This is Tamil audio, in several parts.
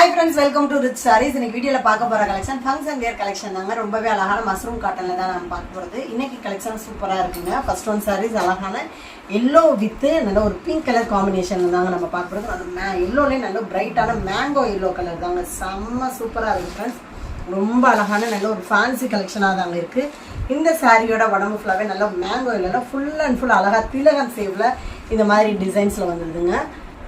Hi friends, welcome to Rich Sarees. இன்னைக்கு வீடியோல பார்க்க போற கலெக்ஷன் ஃபங்க்ஷன் வேர் கலெக்ஷன் தாங்க. ரொம்பவே அழகான மஸ்ரூம் காட்டன்ல தான் நாம பார்க்க போறது. இன்னைக்கு கலெக்ஷன் சூப்பரா இருக்குங்க. ஃபர்ஸ்ட் ஒன் sarees அழகான yellow with நல்ல ஒரு பிங்க் கலர் காம்பினேஷன்ல தாங்க நம்ம பார்க்க போறது. அந்த yellowல நல்ல பிரைட்டான மேங்கோ yellow கலர் தாங்க. செம்ம சூப்பரா இருக்கு फ्रेंड्स. ரொம்ப அழகான நல்ல ஒரு ஃபேன்சி கலெக்ஷனா தாங்க இருக்கு. இந்த சாரியோட உடம்பு ஃபுல்லாவே நல்ல மேங்கோ இல்லனா ஃபுல் அண்ட் ஃபுல் அழகா திலகம் சேவ்ல இந்த மாதிரி டிசைன்ஸ்ல வந்துருதுங்க.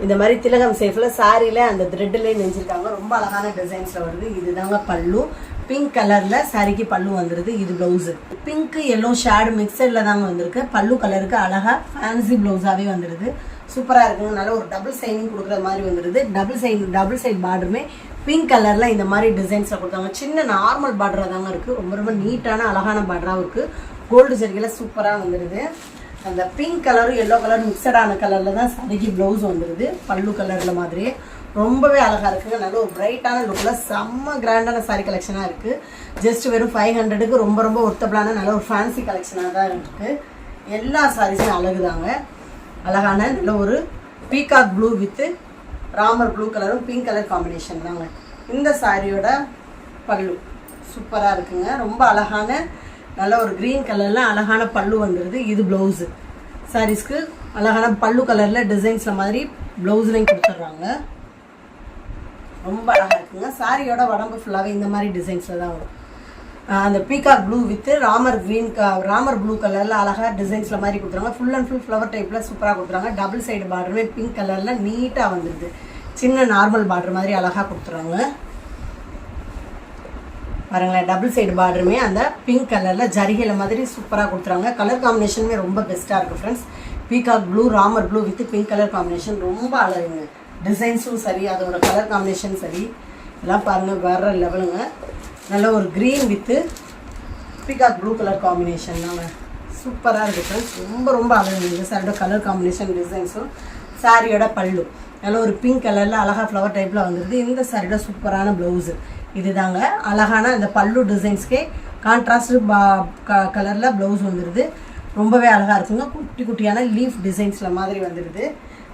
இந்த மாதிரி திலகம் சேஃப்ல சாரியில அந்த த்ரெட்ல நெஞ்சிருக்காங்க. ரொம்ப அழகான டிசைன்ஸ்ல வருது. இதுதாங்க பல்லு. பிங்க் கலர்ல சாரிக்கு பல்லு வந்துருது. இது பிளவுஸ் பிங்க் எல்லோ ஷேடு மிக்சர்ல தாங்க வந்திருக்கு. பல்லு கலருக்கு அழகா ஃபேன்சி பிளவுஸாவே வந்துருது. சூப்பரா இருக்குங்க. நல்ல ஒரு டபுள் சைனிங் கொடுக்குற மாதிரி வந்துருது. டபுள் சைட் பார்டருமே பிங்க் கலர்ல இந்த மாதிரி டிசைன்ஸ்ல கொடுத்தாங்க. சின்ன நார்மல் பார்டரா தாங்க இருக்கு. ரொம்ப ரொம்ப நீட்டான அழகான பார்டராகவும் இருக்கு. கோல்டு ஜரிகையில சூப்பரா வந்துருது. அந்த பிங்க் கலரும் எல்லோ கலர் மிக்சடான கலர்ல தான் சாரிக்கு பிளவுஸ் வந்துருது. பல்லு கலர்ல மாதிரியே ரொம்பவே அழகா இருக்குங்க. நல்ல ஒரு பிரைட்டான லுக்ல செம்ம கிராண்டான சாரி கலெக்ஷனா இருக்கு. ஜஸ்ட் வெறும் 500க்கு ரொம்ப ரொம்ப ஒர்த்தபிளான நல்ல ஒரு ஃபேன்சி கலெக்ஷனா தான் இருக்கு. எல்லா சாரீஸும் அழகுதாங்க. அழகான நல்ல ஒரு peacock blue with Ramar blue கலரும் பிங்க் கலர் காம்பினேஷன் தாங்க. இந்த சாரியோட பல்லு சூப்பரா இருக்குங்க. ரொம்ப அழகான நல்ல ஒரு கிரீன் கலர்ல அழகான பல்லு வந்துருது. இது பிளவுஸ் சாரீஸ்க்கு அழகான பல்லு கலர்ல டிசைன்ஸ்ல மாதிரி பிளவுஸ்லையும் கொடுத்துட்றாங்க. ரொம்ப அழகா இருக்குங்க. சாரியோட உடம்பு ஃபுல்லாவே இந்த மாதிரி டிசைன்ஸ்ல தான் வரும். அந்த peacock blue with Ramar blue கலர்ல அழகா டிசைன்ஸ்ல மாதிரி கொடுத்துறாங்க. ஃபுல் அண்ட் ஃபுல் ஃப்ளவர் டைப்ல சூப்பரா கொடுத்துறாங்க. டபுள் சைடு பார்டருமே பிங்க் கலர்ல நீட்டா வந்துருது. சின்ன நார்மல் பார்டர் மாதிரி அழகா கொடுத்துறாங்க. பாருங்களேன், டபுள் சைடு பார்டருமே அந்த பிங்க் கலர்ல ஜரிகையில மாதிரி சூப்பரா கொடுத்துறாங்க. கலர் காம்பினேஷனுமே ரொம்ப பெஸ்டா இருக்கு friends. Peacock blue Ramar blue with pink colour combination ரொம்ப அழகுங்க. டிசைன்ஸும் சரி, அதோட கலர் காம்பினேஷன் சரி, எல்லாம் பாருங்க வேற லெவலுங்க. நல்ல ஒரு green with peacock blue colour combination தாங்க. சூப்பரா இருக்கு ஃப்ரெண்ட்ஸ். ரொம்ப ரொம்ப அழகு. இந்த சாரியோட கலர் காம்பினேஷன் டிசைன்ஸும் சாரியோட பல்லு நல்ல ஒரு பிங்க் கலர்ல அழகா ஃப்ளவர் டைப்ல வந்துருது. இந்த சாரியோட சூப்பரான பிளவுஸ் இதுதாங்க. அழகான இந்த பல்லு டிசைன்ஸ்க்கே கான்ட்ராஸ்ட் கலர்ல பிளவுஸ் வந்துருது. ரொம்பவே அழகா இருக்குங்க. குட்டி குட்டியான லீஃப் டிசைன்ஸ்ல மாதிரி வந்துருது.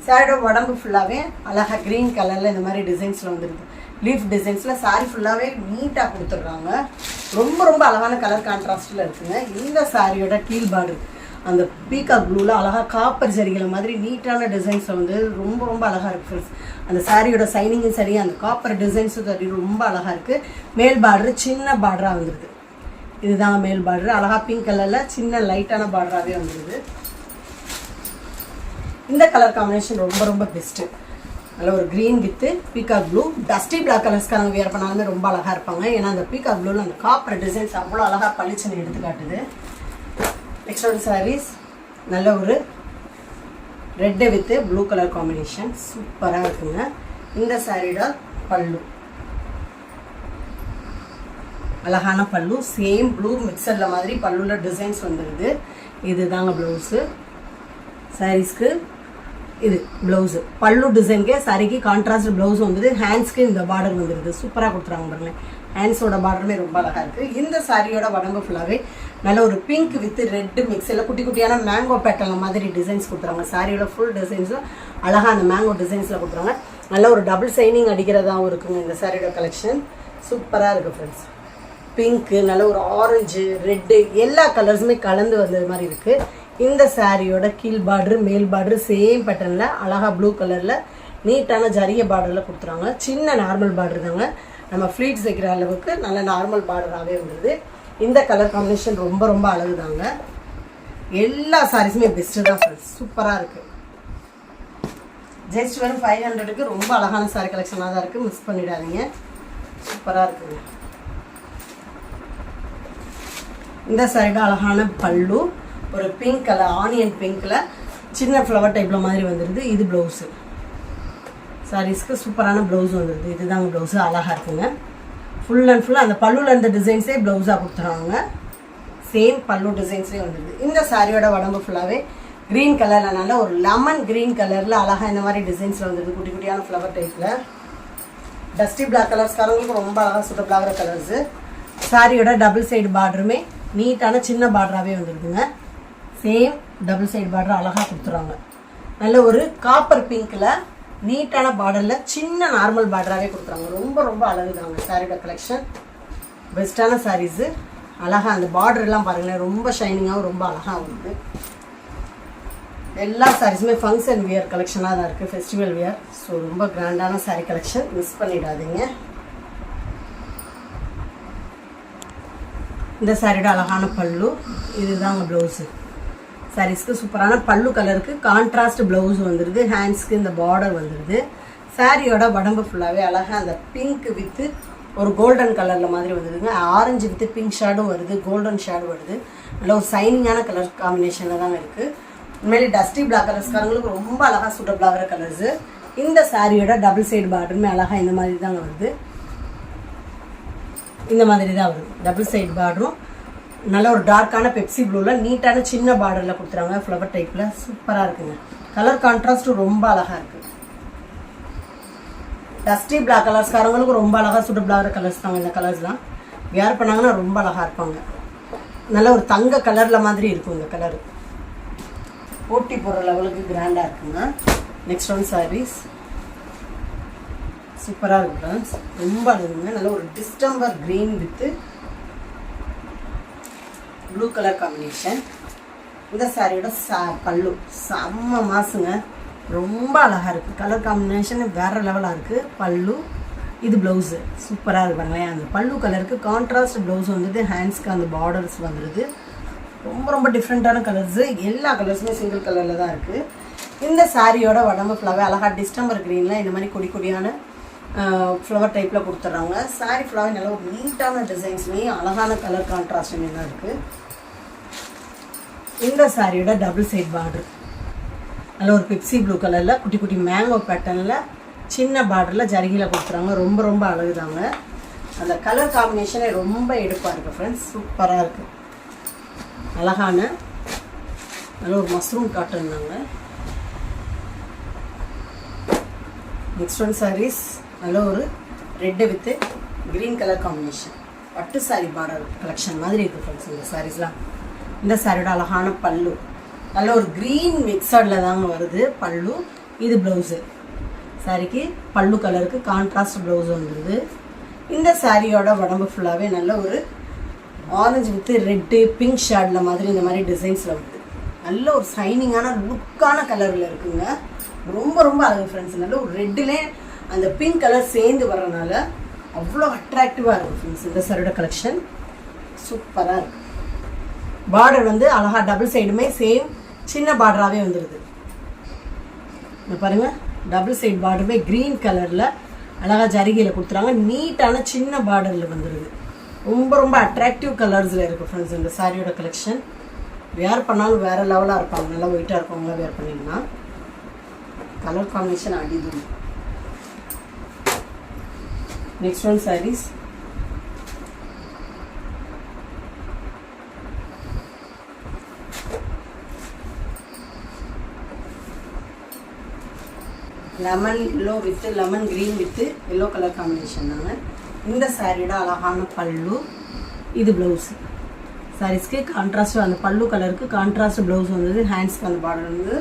சாரியோட உடம்பு ஃபுல்லாவே அழகா கிரீன் கலர்ல இந்த மாதிரி டிசைன்ஸ்ல வந்துருது. லீஃப் டிசைன்ஸ்ல சாரி ஃபுல்லாவே நீட்டா கொடுத்துட்றாங்க. ரொம்ப ரொம்ப அழகான கலர் கான்ட்ராஸ்ட்ல இருக்குங்க. இந்த சாரியோட கீழ் பார்டர் அந்த பீகாக் ப்ளூல அழகா காப்பர் ஜரிகளை மாதிரி நீட்டான டிசைன்ஸ் வந்து ரொம்ப ரொம்ப அழகா இருக்கு ஃப்ரெண்ட்ஸ். அந்த சாரியோட சைனிங்கும் சரி, அந்த காப்பர் டிசைன்ஸும் சரி ரொம்ப அழகா இருக்கு. மேல் பார்டர் சின்ன பார்டரா வந்துருது. இதுதாங்க மேல் பார்டர். அழகா பிங்க் கலர்ல சின்ன லைட்டான பார்டராகவே வந்துருது. இந்த கலர் காம்பினேஷன் ரொம்ப ரொம்ப பெஸ்ட். நல்ல ஒரு green with peacock blue. Dusty black கலர்ஸ்க்காரங்க வேர் பண்ணாலுமே ரொம்ப அழகா இருப்பாங்க. ஏன்னா அந்த பீகாக் ப்ளூல அந்த காப்பர் டிசைன்ஸ் அவ்வளோ அழகா பளிச்சுன்னு எடுத்து காட்டுது. நெக்ஸ்ட் ஒரு சாரீஸ் நல்ல ஒரு red with blue colour combination சூப்பராக இருக்குங்க. இந்த சாரியோட பல்லு அழகான பல்லு. சேம் ப்ளூ மிக்சர்ல மாதிரி பல்லுல டிசைன்ஸ் வந்துருது. இதுதாங்க பிளவுஸு. சாரீஸ்க்கு இது பிளவுஸ். பல்லு டிசைனுக்கே சாரிக்கு கான்ட்ராஸ்ட் பிளவுஸ் வந்துது. ஹேண்ட்ஸ்க்கு இந்த பார்டர் வந்துருது. சூப்பராக கொடுத்துறாங்க பாருங்க. ஹேண்ட்ஸோட பார்டருமே ரொம்ப அழகா இருக்கு. இந்த சாரியோட உடம்பு ஃபுல்லாவே நல்ல ஒரு பிங்க் வித் ரெட் மிக்ஸில் குட்டி குட்டியான மேங்கோ பேட்டர்ன் மாதிரி டிசைன்ஸ் கொடுத்துறாங்க. சாரியோட ஃபுல் டிசைன்ஸும் அழகா அந்த மேங்கோ டிசைன்ஸ்ல கொடுத்துறாங்க. நல்ல ஒரு டபுள் சைனிங் அடிக்கிறதாவும் இருக்குங்க. இந்த சாரியோட கலெக்ஷன் சூப்பரா இருக்கு ஃப்ரெண்ட்ஸ். பிங்க் நல்ல ஒரு ஆரஞ்சு ரெட்டு எல்லா கலர்ஸுமே கலந்து வந்தது மாதிரி இருக்கு. இந்த சாரியோட கீழ் பார்டரு மேல் பார்டரு சேம் பேட்டர்ன்ல அழகா ப்ளூ கலர்ல நீட்டான ஜரிய பார்டர்ல கொடுத்துறாங்க. சின்ன நார்மல் பார்டர் தாங்க. நம்ம ஃப்ளீட்ஸ் வைக்கிற அளவுக்கு நல்ல நார்மல் பார்டராகவே வந்துருது. இந்த கலர் காம்பினேஷன் ரொம்ப ரொம்ப அழகுதாங்க. எல்லா சாரீஸுமே பெஸ்ட்டு தான் ஃப்ரெண்ட்ஸ். சூப்பராக இருக்கு. ஜஸ்ட் வெறும் 500க்கு ரொம்ப அழகான சாரி கலெக்ஷனாக தான் இருக்கு. மிஸ் பண்ணிடாதீங்க. சூப்பராக இருக்குங்க. இந்த சாரியோட அழகான பல்லு ஒரு பிங்க் கலர் ஆனியன் பிங்க்ல சின்ன ஃப்ளவர் டைப்ல மாதிரி வந்துருது. இது பிளவுஸ். சாரீஸ்க்கு சூப்பரான பிளவுஸ் வந்துருது. இதுதாங்க பிளவுஸ். அழகா இருக்குங்க. ஃபுல் அண்ட் ஃபுல் அந்த பல்லுல இருந்த டிசைன்ஸே பிளவுஸா கொடுத்துறாங்க. சேம் பல்லு டிசைன்ஸ்லேயே வந்துருது. இந்த சாரியோட உடம்பு ஃபுல்லாவே கிரீன் கலர்ல நல்ல ஒரு லெமன் கிரீன் கலர்ல அழகா இந்த மாதிரி டிசைன்ஸ்ல வந்துருது. குட்டி குட்டியான ஃப்ளவர் டைப்ல டஸ்டி பிளாக் கலர்ஸ்காரங்களுக்கு ரொம்ப அழகா சூட்டபிள் ஆகிற கலர்ஸ். சாரியோட டபுள் சைடு பார்டருமே நீட்டான சின்ன பார்டராகவே வந்துருதுங்க. சேம் டபுள் சைடு பார்டர் அழகா கொடுத்துறாங்க. நல்ல ஒரு காப்பர் பிங்க்ல நீட்டான பார்டரில் சின்ன நார்மல் பார்டராகவே கொடுக்குறாங்க. ரொம்ப ரொம்ப அழகு தாங்க சாரியோட கலெக்ஷன். பெஸ்ட்டான சாரீஸு. அழகாக அந்த பார்டர்லாம் பாருங்களேன், ரொம்ப ஷைனிங்காகவும் ரொம்ப அழகாக இருக்குது. எல்லா சாரீஸுமே ஃபங்க்ஷன் வியர் கலெக்ஷனாக தான் இருக்குது, ஃபெஸ்டிவல் வியர். ஸோ ரொம்ப கிராண்டான சாரீ கலெக்ஷன், மிஸ் பண்ணிடாதீங்க. இந்த சாரியோட அழகான பல்லு, இதுதாங்க ப்ளவுஸு. சாரீஸ்க்கு சூப்பரான பல்லு கலருக்கு கான்ட்ராஸ்ட் ப்ளவுஸ் வந்துடுது. ஹேண்ட்ஸ்க்கு இந்த பார்டர் வந்துடுது. சாரியோட உடம்பு ஃபுல்லாகவே அழகாக அந்த பிங்க் வித்து ஒரு கோல்டன் கலரில் மாதிரி வந்துடுதுங்க. ஆரஞ்சு வித்து பிங்க் ஷேடும் வருது, கோல்டன் ஷேடும் வருது. நல்ல ஒரு சைனிங்கான கலர் காம்பினேஷனில் தாங்க இருக்குது. உண்மையிலே டஸ்டி பிளாக் கலர்ஸ்காரங்களுக்கு ரொம்ப அழகாக சூட்டபிள் ஆகிற கலர்ஸு. இந்த சாரியோட டபுள் சைடு பார்டருமே அழகாக இந்த மாதிரி தாங்க வருது. இந்த மாதிரி தான் வருது டபுள் சைடு பார்டரும். நல்ல ஒரு டார்க்கான பெப்சி ப்ளூவில் நீட்டான சின்ன பார்டரில் கொடுத்துறாங்க, ஃப்ளவர் டைப்பில். சூப்பராக இருக்குங்க. கலர் கான்ட்ராஸ்ட்டும் ரொம்ப அழகாக இருக்குது. டஸ்டி பிளாக் கலர்ஸ்காரங்களுக்கு ரொம்ப அழகாக சூட்டபிள் ஆகிற கலர்ஸ் தாங்க இந்த கலர்ஸ்லாம். வேர் பண்ணாங்கன்னா ரொம்ப அழகாக இருப்பாங்க. நல்ல ஒரு தங்க கலரில் மாதிரி இருக்கும் இந்த கலரு. போட்டி போடுற லெவலுக்கு கிராண்டாக இருக்குங்க. நெக்ஸ்ட் ஒன் சாரீஸ் சூப்பராக இருக்கு ஃப்ரெண்ட்ஸ், ரொம்ப அழகுங்க. நல்ல ஒரு distemper green with blue colour combination. இந்த சாரியோட பல்லு செம்ம மாசுங்க, ரொம்ப அழகாக இருக்குது. கலர் காம்பினேஷன் வேறு லெவலாக இருக்குது. பல்லு, இது ப்ளவுஸு சூப்பராக இருப்பாங்களே. அந்த பல்லு கலருக்கு கான்ட்ராஸ்ட் ப்ளவுஸ் வந்துட்டு, ஹேண்ட்ஸ்க்கு அந்த பார்டர்ஸ் வந்துடுது. ரொம்ப ரொம்ப டிஃப்ரெண்ட்டான கலர்ஸு. எல்லா கலர்ஸுமே சிங்கிள் கலரில் தான் இருக்குது. இந்த சாரியோட உடம்பு ஃபுல்லாகவே அழகாக டிஸ்டம்பர் க்ரீனில் இந்த மாதிரி கொடி கொடியான ஃப்ளவர் டைப்பில் கொடுத்துட்றாங்க. சாரி ஃபுல்லாகவே நல்ல ஒரு நீட்டான டிசைன்ஸ்லேயே அழகான கலர் கான்ட்ராஸ்டுமே தான் இருக்குது. இந்த சாரியோட டபுள் சைட் பார்டர் நல்ல ஒரு பெப்சி ப்ளூ கலரில் குட்டி குட்டி மேங்கோ பேட்டர்னில் சின்ன பார்டரில் ஜரிகையில் கொடுத்துறாங்க. ரொம்ப ரொம்ப அழகுதாங்க. அந்த கலர் காம்பினேஷனே ரொம்ப எடுப்பாக இருக்குது ஃப்ரெண்ட்ஸ், சூப்பராக இருக்குது. அழகான நல்ல ஒரு மஸ்ரூம் காட்டன் தாங்க. நெக்ஸ்ட் ஒன் சாரீஸ் நல்ல ஒரு red with green colour combination பட்டு சாரி பார்டர் கலெக்ஷன் மாதிரி இருக்குது ஃப்ரெண்ட்ஸ் இந்த சாரீஸ்லாம். இந்த சாரியோட அழகான பல்லு நல்ல ஒரு க்ரீன் மிக்சடில் தாங்க வருது பல்லு. இது ப்ளவுஸு. சாரிக்கு பல்லு கலருக்கு கான்ட்ராஸ்ட் ப்ளவுஸ் வந்துடுது. இந்த சாரியோட உடம்பு ஃபுல்லாகவே நல்ல ஒரு ஆரஞ்சு வித்து ரெட்டு பிங்க் ஷேடில் மாதிரி இந்த மாதிரி டிசைன்ஸில் வருது. நல்ல ஒரு சைனிங்கான லுக்கான கலரில் இருக்குங்க. ரொம்ப ரொம்ப அழகு ஃப்ரெண்ட்ஸ். நல்ல ஒரு ரெட்டிலே அந்த பிங்க் கலர் சேர்ந்து வர்றதுனால அவ்வளோ அட்ராக்டிவாக இருக்கும் ஃப்ரெண்ட்ஸ். இந்த சாரியோட கலெக்ஷன் சூப்பராக இருக்குது. பார்டர் வந்து அழகாக டபுள் சைடுமே சேம் சின்ன பார்டராகவே வந்துடுது. இந்த பாருங்கள், டபுள் சைடு பார்டருமே க்ரீன் கலரில் அழகாக ஜரிகையில் கொடுத்துறாங்க. நீட்டான சின்ன பார்டரில் வந்துடுது. ரொம்ப ரொம்ப அட்ராக்டிவ் கலர்ஸில் இருக்குது ஃப்ரெண்ட்ஸ் இந்த சாரியோட கலெக்ஷன். வேர் பண்ணாலும் வேறு லெவலாக இருப்பாங்க. நல்லா ஒயிட்டாக இருக்கவங்களாம் வேர் பண்ணிங்கன்னா கலர் காம்பினேஷன் அடிதும். Next one saris lemon yellow with lemon green with yellow colour combination தாங்க. இந்த சாரியோட அழகான பல்லு, இது ப்ளவுஸு. சாரீஸ்க்கு கான்ட்ராஸ்ட் அந்த பல்லு கலருக்கு கான்ட்ராஸ்ட் ப்ளவுஸ் வந்தது. ஹேண்ட்ஸ்க்கு அந்த பார்டர் வந்து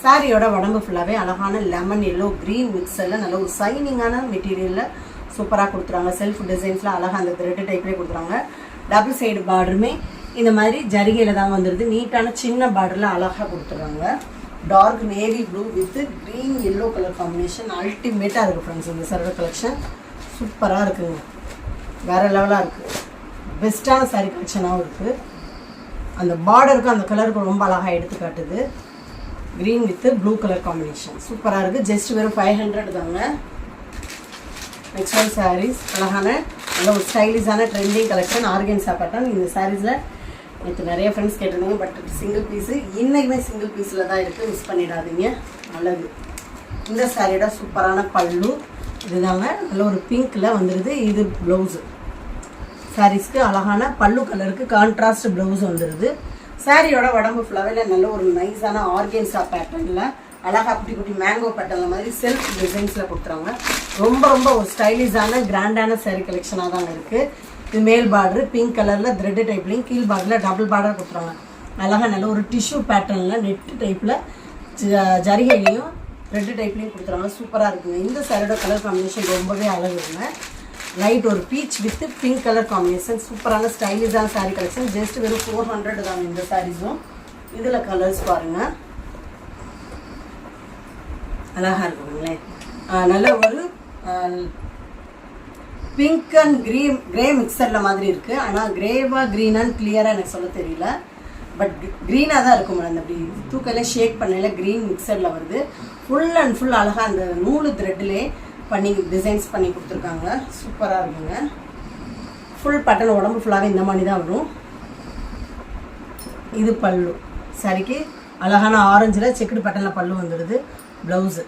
சாரியோட உடம்பு ஃபுல்லாகவே அழகான லெமன் எல்லோ க்ரீன் மிக்ஸில் நல்ல ஒரு சைனிங்கான மெட்டீரியலில் சூப்பராக கொடுத்துறாங்க. செல்ஃப் டிசைன்ஸில் அழகாக அந்த த்ரெட் டைப்லேயே கொடுத்துறாங்க. டபுள் சைடு பார்டருமே இந்த மாதிரி ஜரிகையில் தான் வந்துடுது. நீட்டான சின்ன பார்டரில் அழகாக கொடுத்துறாங்க. Dark navy blue with green yellow colour combination அல்டிமேட்டாக இருக்குது ஃப்ரெண்ட்ஸ். இந்த சாரியோட கலெக்ஷன் சூப்பராக இருக்குங்க, வேறு லெவலாக இருக்குது. பெஸ்ட்டான சாரீ கலெக்ஷனாகவும் இருக்குது. அந்த பார்டருக்கு அந்த கலருக்கு ரொம்ப அழகாக எடுத்து காட்டுது. Green with blue colour combination சூப்பராக இருக்குது. ஜஸ்ட் வெறும் 500 தாங்க. நெக்ஸ்ட் ஒன் சாரீஸ் அழகான நல்ல ஒரு ஸ்டைலிஷான ட்ரெண்டிங் கலெக்ஷன் ஆர்கன்ஸா பேட்டர்ன். இந்த சாரீஸில் நேற்று நிறைய ஃப்ரெண்ட்ஸ் கேட்டிருந்தாங்க, பட் சிங்கிள் பீஸு இன்றைக்குமே சிங்கிள் பீஸில் தான் இருக்குது, மிஸ் பண்ணிடாதீங்க. நல்லது. இந்த சாரியோட சூப்பரான பல்லு இதுதாங்க, நல்ல ஒரு பிங்க்கில் வந்துடுது. இது ப்ளவுஸு. சாரீஸ்க்கு அழகான பல்லு கலருக்கு கான்ட்ராஸ்ட் ப்ளவுஸ் வந்துடுது. சாரியோட உடம்பு ஃபுல்லாகவே நல்ல ஒரு நைஸான ஆர்கன்ஸா பேட்டர்னில் அழகாக குட்டி குட்டி மேங்கோ பேட்டர்னில் மாதிரி செல்ஃப் டிசைன்ஸில் கொடுத்துறாங்க. ரொம்ப ரொம்ப ஒரு ஸ்டைலிஷான கிராண்டான சாரீ கலெக்ஷனாக தாங்க இருக்குது. இது மேல் பார்டரு பிங்க் கலரில் த்ரெட்டு டைப்லையும் கீழ் பார்டரில் டபுள் பார்டர் கொடுத்துறாங்க. அழகாக நல்ல ஒரு டிஷ்யூ பேட்டர்னில் நெட்டு டைப்பில் ஜரிகையிலையும் ரெட் டைப்லேயும் கொடுத்துறாங்க. சூப்பராக இருக்குங்க. இந்த சாரியோட கலர் காம்பினேஷன் ரொம்பவே அழகுங்க. லைட் ஒரு beach with pink colour combination. சூப்பரான ஸ்டைலிஷான சாரீ கலெக்ஷன். ஜஸ்ட் வெறும் 400 தாங்க இந்த சாரீஸும். இதில் கலர்ஸ் பாருங்கள், அழகாக இருக்குங்களே. நல்ல ஒரு பிங்க் அண்ட் கிரே மிக்சரில் மாதிரி இருக்குது. ஆனால் கிரேவா க்ரீனான்னு கிளியராக எனக்கு சொல்ல தெரியல. பட் க்ரீனாக தான் இருக்கும் மேடம். அப்படி தூக்கையில் ஷேக் பண்ணல க்ரீன் மிக்சரில் வருது. ஃபுல் அண்ட் ஃபுல் அழகாக அந்த நூலு த்ரெட்லேயே பண்ணி டிசைன்ஸ் பண்ணி கொடுத்துருக்காங்க. சூப்பராக இருக்குங்க. ஃபுல் பட்டன் உடம்பு ஃபுல்லாகவே இந்த மாதிரி தான் வரும். இது பல்லு சரிக்கு அழகான ஆரஞ்சில் செக்குடு பட்டனில் பல்லு வந்துடுது. ப்ளவுஸு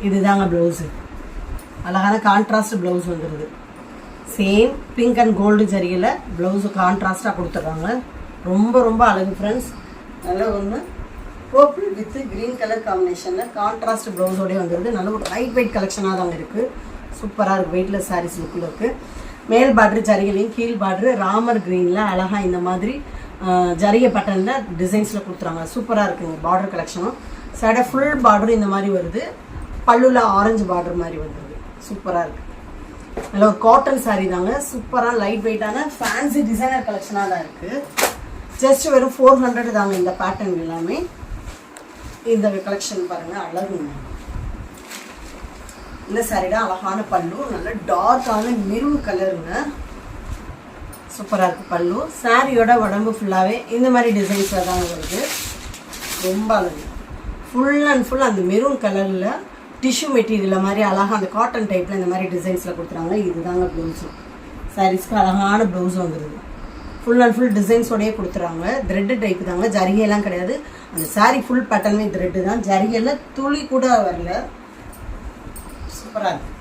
இதுதாங்க ப்ளவுஸு. அழகான கான்ட்ராஸ்ட் ப்ளவுஸ் வந்துடுது. சேம் பிங்க் அண்ட் கோல்டு ஜரியில் ப்ளவுஸு கான்ட்ராஸ்டாக கொடுத்துட்றாங்க. ரொம்ப ரொம்ப அழகு ஃப்ரெண்ட்ஸ். நல்ல ஒன்று பர்பிள் வித் க்ரீன் கலர் காம்பினேஷனில் கான்ட்ராஸ்ட் ப்ளவுஸோடய வந்துடுது. நல்ல ஒரு லைட் வெயிட் கலெக்ஷனாக தாங்க இருக்குது. சூப்பராக இருக்குது. வெயிட்லெஸ் சாரீஸ் லுக்கில் இருக்குது. மேல் பார்ட்ரு ஜரிகளையும் கீழ் பார்ட்ரு ராமர் க்ரீனில் அழகாக இந்த மாதிரி ஜரிகை பட்டனில் டிசைன்ஸில் கொடுத்துறாங்க. சூப்பராக இருக்குங்க. பார்டர் கலெக்ஷனும் சைடாக ஃபுல் பார்டரும் இந்த மாதிரி வருது. பல்லுல ஆரஞ்சு பார்டர் மாதிரி வந்துடுது. சூப்பராக இருக்குது. நல்ல ஒரு காட்டன் சாரீ தாங்க. சூப்பரான லைட் வெயிட்டான ஃபேன்சி டிசைனர் கலெக்ஷனாக தான் இருக்குது. ஜஸ்ட் வெறும் 400 தாங்க இந்த பேட்டர்ன் எல்லாமே. இந்த கலெக்ஷன் பாருங்கள், அழகுங்க. இந்த சாரீட அழகான பல்லு, நல்ல டார்க்கான மெரூன் கலருங்க. சூப்பராக இருக்குது பல்லு. சாரியோட உடம்பு ஃபுல்லாகவே இந்த மாதிரி டிசைன்ஸில் தாங்க வருது. ரொம்ப அழகு. ஃபுல் அண்ட் ஃபுல் அந்த மெரூன் கலரில் டிஷ்யூ மெட்டீரியல் மாதிரி அழகாக அந்த காட்டன் டைப்பில் இந்த மாதிரி டிசைன்ஸில் கொடுத்துறாங்க. இதுதாங்க ப்ளவுஸு. சாரீஸ்க்கு அழகான ப்ளவுஸ் வந்துடுது. ஃபுல் அண்ட் ஃபுல் டிசைன்ஸோடையே கொடுத்துறாங்க. த்ரெட்டு டைப்பு தாங்க, ஜரிகையெல்லாம் கிடையாது. அந்த சாரீ ஃபுல் பேட்டர்னே த்ரெட்டு தான். ஜரிகையில் துளி கூட வரல. சூப்பராக இருக்குது.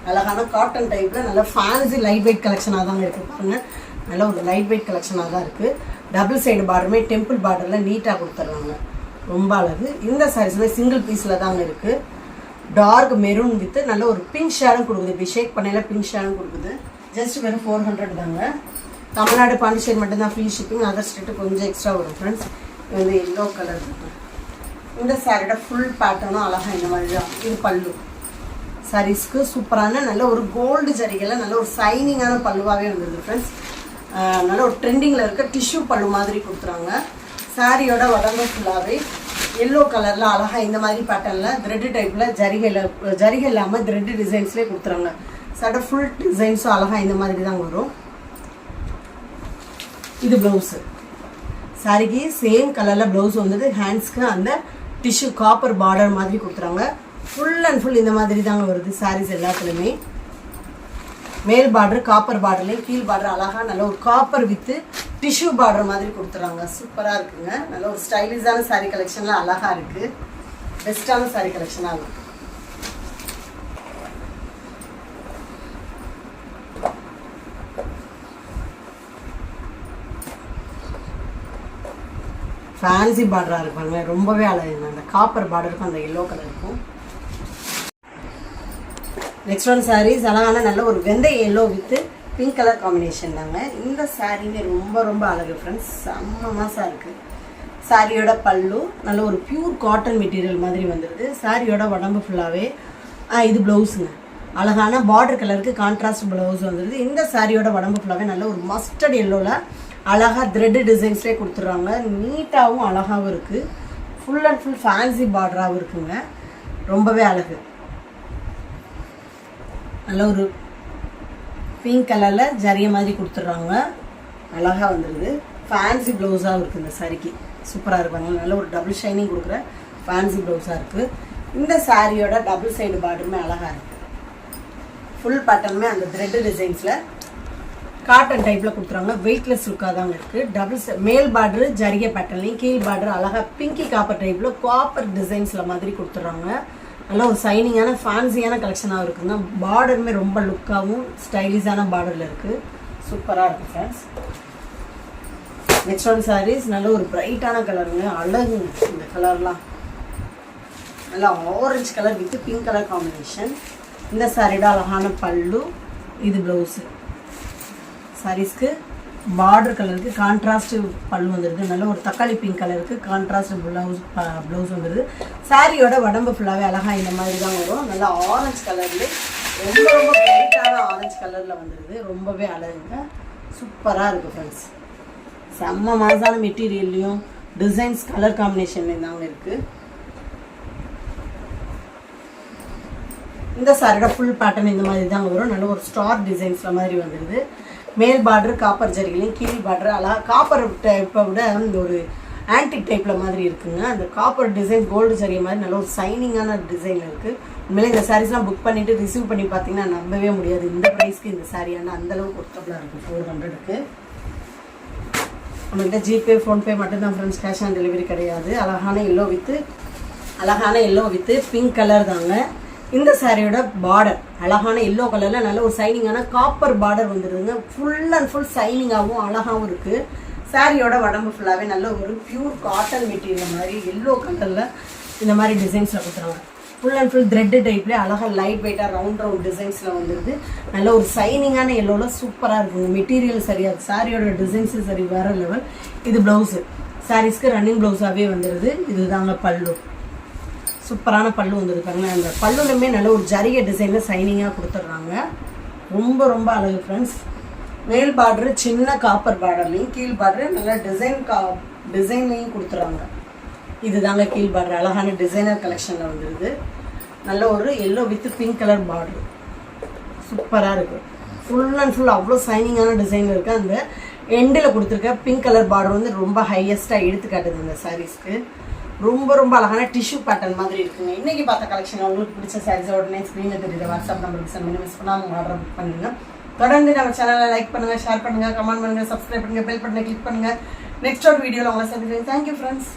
அழகான காட்டன் டைப்பில் நல்ல ஃபேன்சி லைட் வெயிட் கலெக்ஷனாக தாங்க இருக்குது. பாருங்கள், நல்ல ஒரு லைட் வெயிட் கலெக்ஷனாக தான் இருக்குது. டபுள் சைடு பார்டருமே டெம்பிள் பார்டரில் நீட்டாக கொடுத்துட்றாங்க. ரொம்ப அழகு. இந்த சாரீஸுமே சிங்கிள் பீஸில் தாங்க இருக்குது. டார்க் மெரூன் வித் நல்ல ஒரு பிங்க் ஷேடும் கொடுக்குது. இப்படி ஷேக் பண்ணையில் பிங்க் ஷேடும் கொடுக்குது. ஜஸ்ட் வெறும் 400 தாங்க. தமிழ்நாடு பாண்டிச்சேரி மட்டும்தான் ஃப்ரீ ஷிப்பிங். அதர் ஸ்டேட்டு கொஞ்சம் எக்ஸ்ட்ரா வரும் ஃப்ரெண்ட்ஸ். இது வந்து எல்லோ கலர். இந்த சாரியோட ஃபுல் பேட்டர்னும் அழகாக இந்த மாதிரி தான். இது பல்லு. சாரீஸ்க்கு சூப்பரான நல்ல ஒரு கோல்டு ஜரிகையில் நல்ல ஒரு சைனிங்கான பல்லுவாகவே வந்துடுது ஃப்ரெண்ட்ஸ். நல்ல ஒரு ட்ரெண்டிங்கில் இருக்க டிஷ்யூ பல்லு மாதிரி கொடுத்துறாங்க. சாரியோட உடம்பு ஃபுல்லாகவே எல்லோ கலரில் அழகாக இந்த மாதிரி பேட்டர்னில் த்ரெட்டு டைப்பில் ஜரிகை இல்லாமல் த்ரெட்டு டிசைன்ஸ்லேயே கொடுத்துறாங்க. சட ஃபுல் டிசைன்ஸும் அழகாக இந்த மாதிரி தான் வரும். இது ப்ளவுஸு. சாரிக்கு சேம் கலரில் ப்ளவுஸ் வந்துட்டு ஹேண்ட்ஸ்க்கு அந்த டிஷ்யூ காப்பர் பார்டர் மாதிரி கொடுத்துறாங்க. ஃபுல் அண்ட் ஃபுல் இந்த மாதிரி தாங்க வருது சாரீஸ் எல்லாத்துலேயுமே. மேல் பார்டர் காப்பர் பார்டர்லேயும் கீழ் பார்டர் அழகாக நல்ல ஒரு காப்பர் வித்து டிஷ்யூ பார்டர் மாதிரி கொடுத்துறாங்க. சூப்பராக இருக்குங்க. நல்ல ஒரு ஸ்டைலிஷான சாரீ கலெக்ஷன்லாம் அழகாக இருக்குது. பெஸ்ட்டான சாரீ கலெக்ஷனாக இருக்கும். ஃபேன்சி பார்டராக இருப்பாங்க. ரொம்பவே அழகுங்க. அந்த காப்பர் பார்டருக்கும் அந்த எல்லோ கலருக்கும். நெக்ஸ்ட் ஒன் சாரீஸ் அழகான நல்ல ஒரு வெந்தய yellow with pink colour combination தாங்க. இந்த சாரீமே ரொம்ப ரொம்ப அழகு ஃப்ரெண்ட்ஸ். செம்ம மாசாக இருக்குது. சாரியோட பல்லு நல்ல ஒரு பியூர் காட்டன் மெட்டீரியல் மாதிரி வந்துடுது. சாரியோட உடம்பு ஃபுல்லாகவே இது ப்ளவுஸுங்க. அழகான பார்டர் கலருக்கு கான்ட்ராஸ்ட் ப்ளவுஸ் வந்துடுது. இந்த சாரியோட உடம்பு ஃபுல்லாகவே நல்ல ஒரு மஸ்டர்ட் எல்லோவில் அழகாக த்ரெட்டு டிசைன்ஸ்லேயே கொடுத்துட்றாங்க. நீட்டாகவும் அழகாகவும் இருக்குது. ஃபுல் அண்ட் ஃபுல் ஃபேன்சி பார்டராகவும் இருக்குங்க. ரொம்பவே அழகு. நல்ல ஒரு பிங்க் கலரில் ஜரிய மாதிரி கொடுத்துட்றாங்க. அழகாக வந்துடுது. ஃபேன்சி ப்ளவுஸாகவும் இருக்குது இந்த சாரிக்கு. சூப்பராக இருப்பாங்க. நல்ல ஒரு டபுள் ஷைனிங் கொடுக்குற ஃபேன்சி ப்ளவுஸாக இருக்குது. இந்த சாரியோட டபுள் சைடு பார்டருமே அழகாக இருக்குது. ஃபுல் பேட்டர்னுமே அந்த த்ரெட்டு டிசைன்ஸில் காட்டன் டைப்பில் கொடுத்துறாங்க. வெயிட்லெஸ் லுக்காக தாங்க இருக்குது. மேல் பார்டரு ஜரிகை பேட்டர்ன்லேயும் கீழ் பார்டர் அழகாக பிங்கி காப்பர் டைப்பில் காப்பர் டிசைன்ஸில் மாதிரி கொடுத்துட்றாங்க. நல்லா ஒரு சைனிங்கான ஃபேன்சியான கலெக்ஷனாக இருக்குங்க. பார்டருமே ரொம்ப லுக்காகவும் ஸ்டைலிஷான பார்டரில் இருக்குது. சூப்பராக இருக்குது ஃப்ரெண்ட்ஸ். நெக்ஸ்ட் ஒன் சாரீஸ் நல்ல ஒரு பிரைட்டான கலருங்க. அழகுங்க இந்த கலர்லாம். நல்லா orange colour with pink colour combination. இந்த சாரியோட அழகான பல்லு. இது ப்ளவுஸு. சாரீஸ்க்கு பார்டர் கலருக்கு கான்ட்ராஸ்ட் பல்லு வந்துடுது. நல்ல ஒரு தக்காளி பிங்க் கலருக்கு கான்ட்ராஸ்ட் ப்ளவுஸ் வந்துடுது. சாரியோட உடம்பு ஃபுல்லாகவே அழகாக இந்த மாதிரி தான் வரும். நல்லா ஆரஞ்சு கலர்லேயே ரொம்ப ரொம்ப பிரைட்டான ஆரஞ்சு கலரில் வந்துடுது. ரொம்பவே அழகுங்க, சூப்பராக இருக்குது ஃப்ரெண்ட்ஸ். செம்ம மாசான மெட்டீரியல்லையும் டிசைன்ஸ் கலர் காம்பினேஷன்லேயும் தாங்க இருக்குது. இந்த சாரியோட ஃபுல் பேட்டர்ன் இந்த மாதிரி தாங்க வரும். நல்ல ஒரு ஸ்டார் டிசைன்ஸில் மாதிரி வந்துடுது. மேல் பார்டர் காப்பர் ஜரிகளையும், கீழ் பார்டர் அழகாக காப்பர் டைப்பை விட இந்த ஒரு ஆன்டிக் டைப்பில் மாதிரி இருக்குங்க. அந்த காப்பர் டிசைன் கோல்டு ஜரி மாதிரி நல்ல ஒரு சைனிங்கான டிசைனில் இருக்குது. உண்மையிலே இந்த சாரீஸ்லாம் புக் பண்ணிவிட்டு ரிசீவ் பண்ணி பார்த்தீங்கன்னா நம்பவே முடியாது இந்த ப்ரைஸ்க்கு இந்த சாரியான அந்தளவுக்கு ஒர்த்தபுளாக இருக்குது. 400க்கு நம்மகிட்ட ஜிபே ஃபோன்பே மட்டும்தான் ஃப்ரெண்ட்ஸ், கேஷ் ஆன் டெலிவரி கிடையாது. அழகான எல்லோ வித்து பிங்க் கலர் தாங்க. இந்த சாரியோட பார்டர் அழகான எல்லோ கலரில் நல்ல ஒரு சைனிங்கான காப்பர் பார்டர் வந்துடுதுங்க. ஃபுல் அண்ட் ஃபுல் சைனிங்காகவும் அழகாகவும் இருக்குது. சாரியோட உடம்பு ஃபுல்லாகவே நல்ல ஒரு பியூர் காட்டன் மெட்டீரியல் மாதிரி எல்லோ கலரில் இந்த மாதிரி டிசைன்ஸில் கொடுத்துருவாங்க. ஃபுல் அண்ட் ஃபுல் த்ரெட்டு டைப்லேயே அழகாக லைட் வெயிட்டாக ரவுண்ட் டிசைன்ஸில் வந்துடுது. நல்ல ஒரு சைனிங்கான எல்லோவில் சூப்பராக இருக்குங்க. மெட்டீரியல் சரியாது, சாரியோட டிசைன்ஸு சரி, வேறு லெவல். இது ப்ளவுஸு, சாரீஸ்க்கு ரன்னிங் ப்ளவுஸாகவே வந்துடுது. இதுதாங்க பல்லு, சூப்பரான பல்லு வந்துருக்காங்க. அந்த பல்லுலுமே நல்ல ஒரு ஜரிகை டிசைனில் சைனிங்காக கொடுத்துட்றாங்க. ரொம்ப ரொம்ப அழகு ஃப்ரெண்ட்ஸ். மேல் பார்டரு சின்ன காப்பர் பார்டர்லையும், கீழ் பார்டரு நல்லா டிசைன்லையும் கொடுத்துட்றாங்க. இதுதாங்க கீழ் பார்டர், அழகான டிசைனர் கலெக்ஷனில் வந்துடுது. நல்ல ஒரு yellow with pink colour border, சூப்பராக இருக்குது. ஃபுல் அண்ட் ஃபுல் அவ்வளோ சைனிங்கான டிசைன் இருக்குது. அந்த எண்டில் கொடுத்துருக்க பிங்க் கலர் பார்டர் வந்து ரொம்ப ஹையஸ்ட்டாக எடுத்துக்காட்டுது இந்த சாரீஸ்க்கு. ரொம்ப ரொம்ப அழகான டிஷ்யூ பேட்டர்ன் மாதிரி இருக்குங்க. இன்றைக்கி பார்த்த கலெக்ஷன் உங்களுக்கு பிடிச்ச சாரீஸை உடனே ஸ்க்ரீனில் தெரியுற வாட்ஸ்அப் நம்பருக்கு சென்ட் பண்ணி மிஸ் பண்ணாமல் ஆர்டர் புக் பண்ணுங்க. தொடர்ந்து நம்ம சேனலை லைக் பண்ணுங்கள், ஷேர் பண்ணுங்கள், கமெண்ட் பண்ணுங்கள், சப்ஸ்கிரைப் பண்ணுங்கள், பெல் பட்டனை கிளிக் பண்ணுங்கள். நெக்ஸ்ட் ஒரு வீடியோவில் உங்களை சந்திக்கிறேன். Thank you friends.